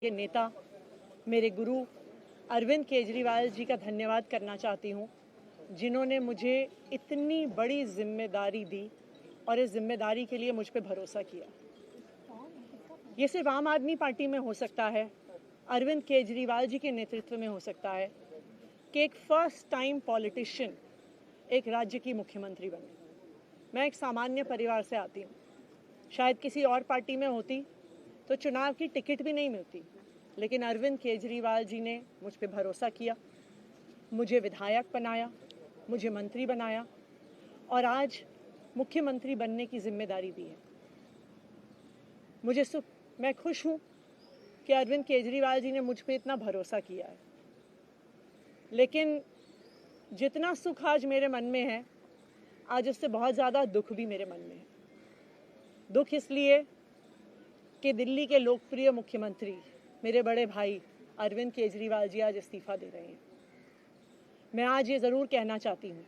के नेता मेरे गुरु अरविंद केजरीवाल जी का धन्यवाद करना चाहती हूँ, जिन्होंने मुझे इतनी बड़ी जिम्मेदारी दी और इस जिम्मेदारी के लिए मुझ पे भरोसा किया। ये सिर्फ आम आदमी पार्टी में हो सकता है, अरविंद केजरीवाल जी के नेतृत्व में हो सकता है कि एक फर्स्ट टाइम पॉलिटिशियन एक राज्य की मुख्यमंत्री बने। मैं एक सामान्य परिवार से आती हूँ, शायद किसी और पार्टी में होती तो चुनाव की टिकट भी नहीं मिलती, लेकिन अरविंद केजरीवाल जी ने मुझ पे भरोसा किया, मुझे विधायक बनाया, मुझे मंत्री बनाया और आज मुख्यमंत्री बनने की जिम्मेदारी दी है। मैं खुश हूँ कि अरविंद केजरीवाल जी ने मुझ पे इतना भरोसा किया है, लेकिन जितना सुख आज मेरे मन में है, आज उससे बहुत ज़्यादा दुख भी मेरे मन में है। दुख इसलिए कि दिल्ली के लोकप्रिय मुख्यमंत्री मेरे बड़े भाई अरविंद केजरीवाल जी आज इस्तीफा दे रहे हैं। मैं आज ये ज़रूर कहना चाहती हूँ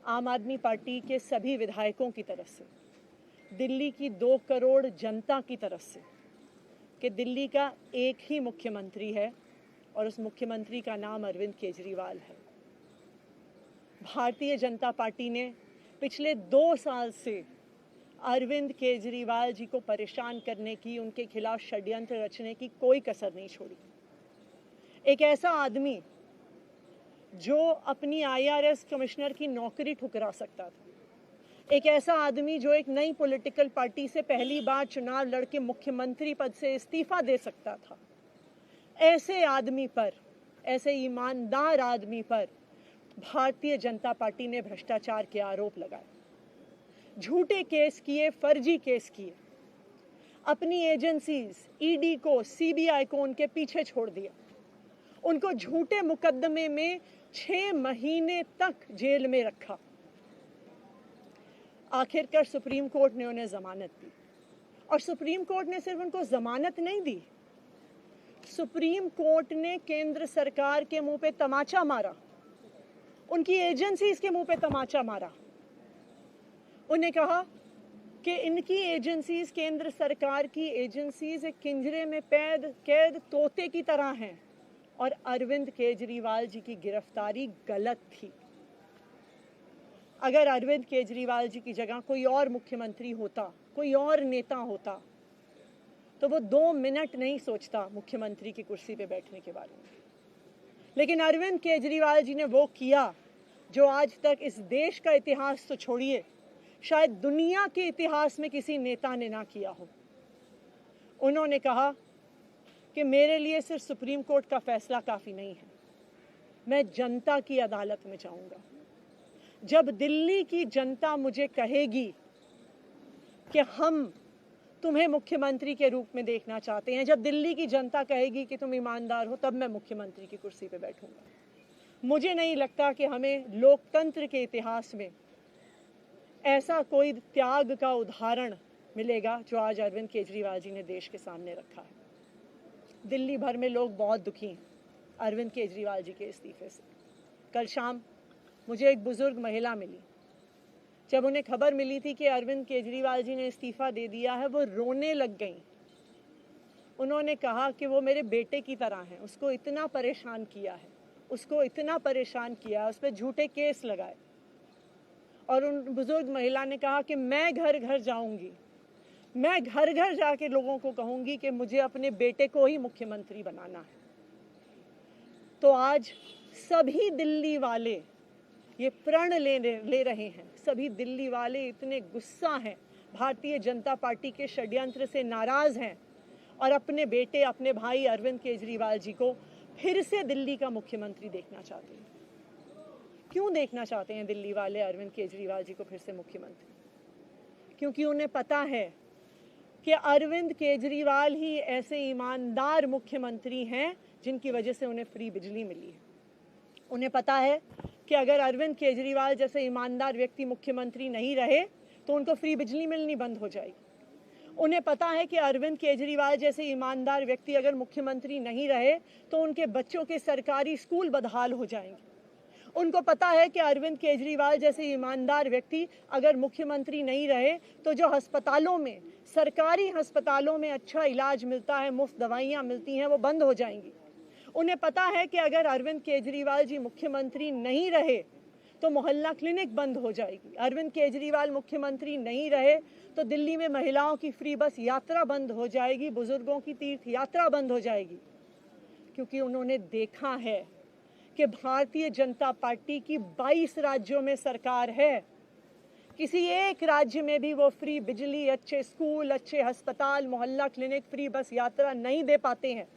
आम आदमी पार्टी के सभी विधायकों की तरफ से, दिल्ली की 2 करोड़ जनता की तरफ से, कि दिल्ली का एक ही मुख्यमंत्री है और उस मुख्यमंत्री का नाम अरविंद केजरीवाल है। भारतीय जनता पार्टी ने पिछले 2 साल से अरविंद केजरीवाल जी को परेशान करने की, उनके खिलाफ षड्यंत्र रचने की कोई कसर नहीं छोड़ी। एक ऐसा आदमी जो अपनी IRS कमिश्नर की नौकरी ठुकरा सकता था, एक ऐसा आदमी जो एक नई पॉलिटिकल पार्टी से पहली बार चुनाव लड़के मुख्यमंत्री पद से इस्तीफा दे सकता था, ऐसे आदमी पर, ऐसे ईमानदार आदमी पर भारतीय जनता पार्टी ने भ्रष्टाचार के आरोप लगाए, झूठे केस किए, फर्जी केस किए, अपनी एजेंसीज ED को, CBI को उनके पीछे छोड़ दिया, उनको झूठे मुकदमे में 6 महीने तक जेल में रखा। आखिरकार सुप्रीम कोर्ट ने उन्हें जमानत दी और सुप्रीम कोर्ट ने सिर्फ उनको जमानत नहीं दी, सुप्रीम कोर्ट ने केंद्र सरकार के मुंह पे तमाचा मारा, उनकी एजेंसीज के मुंह पे तमाचा मारा। उन्हें कहा कि इनकी एजेंसीज, केंद्र सरकार की एजेंसीज एक पिंजरे में कैद तोते की तरह हैं और अरविंद केजरीवाल जी की गिरफ्तारी गलत थी। अगर अरविंद केजरीवाल जी की जगह कोई और मुख्यमंत्री होता, कोई और नेता होता, तो वो 2 मिनट नहीं सोचता मुख्यमंत्री की कुर्सी पे बैठने के बारे में। लेकिन अरविंद केजरीवाल जी ने वो किया जो आज तक इस देश का इतिहास तो छोड़िए, शायद दुनिया के इतिहास में किसी नेता ने ना किया हो। उन्होंने कहा कि मेरे लिए सिर्फ सुप्रीम कोर्ट का फैसला काफ़ी नहीं है, मैं जनता की अदालत में जाऊंगा। जब दिल्ली की जनता मुझे कहेगी कि हम तुम्हें मुख्यमंत्री के रूप में देखना चाहते हैं, जब दिल्ली की जनता कहेगी कि तुम ईमानदार हो, तब मैं मुख्यमंत्री की कुर्सी पे बैठूंगा। मुझे नहीं लगता कि हमें लोकतंत्र के इतिहास में ऐसा कोई त्याग का उदाहरण मिलेगा जो आज अरविंद केजरीवाल जी ने देश के सामने रखा है। दिल्ली भर में लोग बहुत दुखी हैं अरविंद केजरीवाल जी के इस्तीफे से। कल शाम मुझे एक बुजुर्ग महिला मिली, जब उन्हें खबर मिली थी कि अरविंद केजरीवाल जी ने इस्तीफा दे दिया है, वो रोने लग गई। उन्होंने कहा कि वो मेरे बेटे की तरह हैं, उसको इतना परेशान किया है, उसको इतना परेशान किया, उस पर झूठे केस लगाए। और उन बुजुर्ग महिला ने कहा कि मैं घर घर जाऊंगी, मैं घर घर जाके लोगों को कहूंगी कि मुझे अपने बेटे को ही मुख्यमंत्री बनाना है। तो आज सभी दिल्ली वाले ये प्रण ले रहे हैं, सभी दिल्ली वाले इतने गुस्सा हैं, भारतीय जनता पार्टी के षड्यंत्र से नाराज हैं और अपने बेटे, अपने भाई अरविंद केजरीवाल जी को फिर से दिल्ली का मुख्यमंत्री देखना चाहते हैं। क्यों देखना चाहते हैं दिल्ली वाले अरविंद केजरीवाल जी को फिर से मुख्यमंत्री? क्योंकि उन्हें पता है कि अरविंद केजरीवाल ही ऐसे ईमानदार मुख्यमंत्री हैं जिनकी वजह से उन्हें फ्री बिजली मिली है। उन्हें पता है कि अगर अरविंद केजरीवाल जैसे ईमानदार व्यक्ति मुख्यमंत्री नहीं रहे तो उनको फ्री बिजली मिलनी बंद हो जाएगी। उन्हें पता है कि अरविंद केजरीवाल जैसे ईमानदार व्यक्ति अगर मुख्यमंत्री नहीं रहे तो उनके बच्चों के सरकारी स्कूल बदहाल हो जाएंगे। उनको पता है कि अरविंद केजरीवाल जैसे ईमानदार व्यक्ति अगर मुख्यमंत्री नहीं रहे तो जो अस्पतालों में सरकारी अस्पतालों में अच्छा इलाज मिलता है, मुफ्त दवाइयाँ मिलती हैं, वो बंद हो जाएंगी। उन्हें पता है कि अगर अरविंद केजरीवाल जी मुख्यमंत्री नहीं रहे तो मोहल्ला क्लिनिक बंद हो जाएगी। अरविंद केजरीवाल मुख्यमंत्री नहीं रहे तो दिल्ली में महिलाओं की फ्री बस यात्रा बंद हो जाएगी, बुजुर्गों की तीर्थ यात्रा बंद हो जाएगी। क्योंकि उन्होंने देखा है कि भारतीय जनता पार्टी की 22 राज्यों में सरकार है, किसी एक राज्य में भी वो फ्री बिजली, अच्छे स्कूल, अच्छे अस्पताल, मोहल्ला क्लिनिक, फ्री बस यात्रा नहीं दे पाते हैं।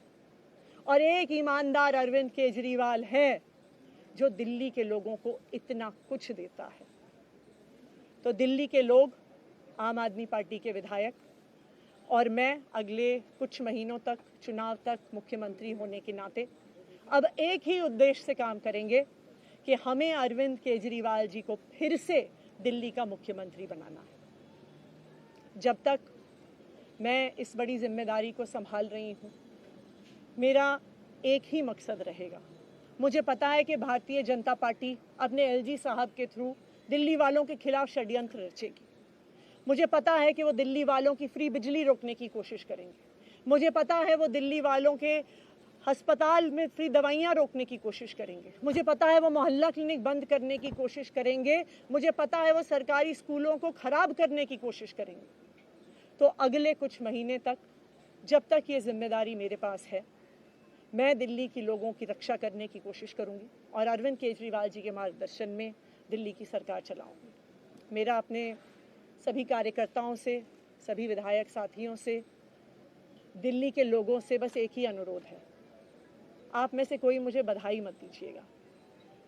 और एक ईमानदार अरविंद केजरीवाल है जो दिल्ली के लोगों को इतना कुछ देता है। तो दिल्ली के लोग, आम आदमी पार्टी के विधायक और मैं अगले कुछ महीनों तक, चुनाव तक मुख्यमंत्री होने के नाते अब एक ही उद्देश्य से काम करेंगे कि हमें अरविंद केजरीवाल जी को फिर से दिल्ली का मुख्यमंत्री बनाना है। जब तक मैं इस बड़ी जिम्मेदारी को संभाल रही हूँ, मेरा एक ही मकसद रहेगा। मुझे पता है कि भारतीय जनता पार्टी अपने एलजी साहब के थ्रू दिल्ली वालों के खिलाफ षड्यंत्र रचेगी। मुझे पता है कि वो दिल्ली वालों की फ्री बिजली रोकने की कोशिश करेंगे। मुझे पता है वो दिल्ली वालों के अस्पताल में फ्री दवाइयाँ रोकने की कोशिश करेंगे। मुझे पता है वो मोहल्ला क्लिनिक बंद करने की कोशिश करेंगे। मुझे पता है वो सरकारी स्कूलों को खराब करने की कोशिश करेंगे। तो अगले कुछ महीने तक, जब तक ये जिम्मेदारी मेरे पास है, मैं दिल्ली के लोगों की रक्षा करने की कोशिश करूंगी और अरविंद केजरीवाल जी के मार्गदर्शन में दिल्ली की सरकार चलाऊंगी। मेरा अपने सभी कार्यकर्ताओं से, सभी विधायक साथियों से, दिल्ली के लोगों से बस एक ही अनुरोध है, आप में से कोई मुझे बधाई मत दीजिएगा,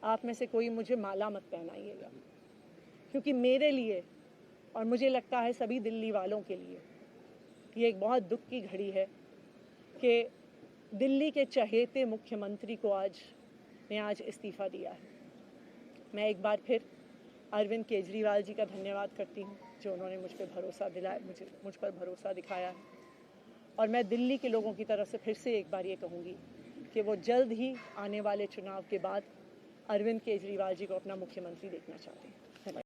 आप में से कोई मुझे माला मत पहनाइएगा, क्योंकि मेरे लिए और मुझे लगता है सभी दिल्ली वालों के लिए ये एक बहुत दुख की घड़ी है कि दिल्ली के चहेते मुख्यमंत्री को आज इस्तीफ़ा दिया है। मैं एक बार फिर अरविंद केजरीवाल जी का धन्यवाद करती हूँ जो उन्होंने मुझ पर भरोसा दिलाया, मुझ पर भरोसा दिखाया है। और मैं दिल्ली के लोगों की तरफ से फिर से एक बार ये कहूँगी कि वो जल्द ही आने वाले चुनाव के बाद अरविंद केजरीवाल जी को अपना मुख्यमंत्री देखना चाहते हैं।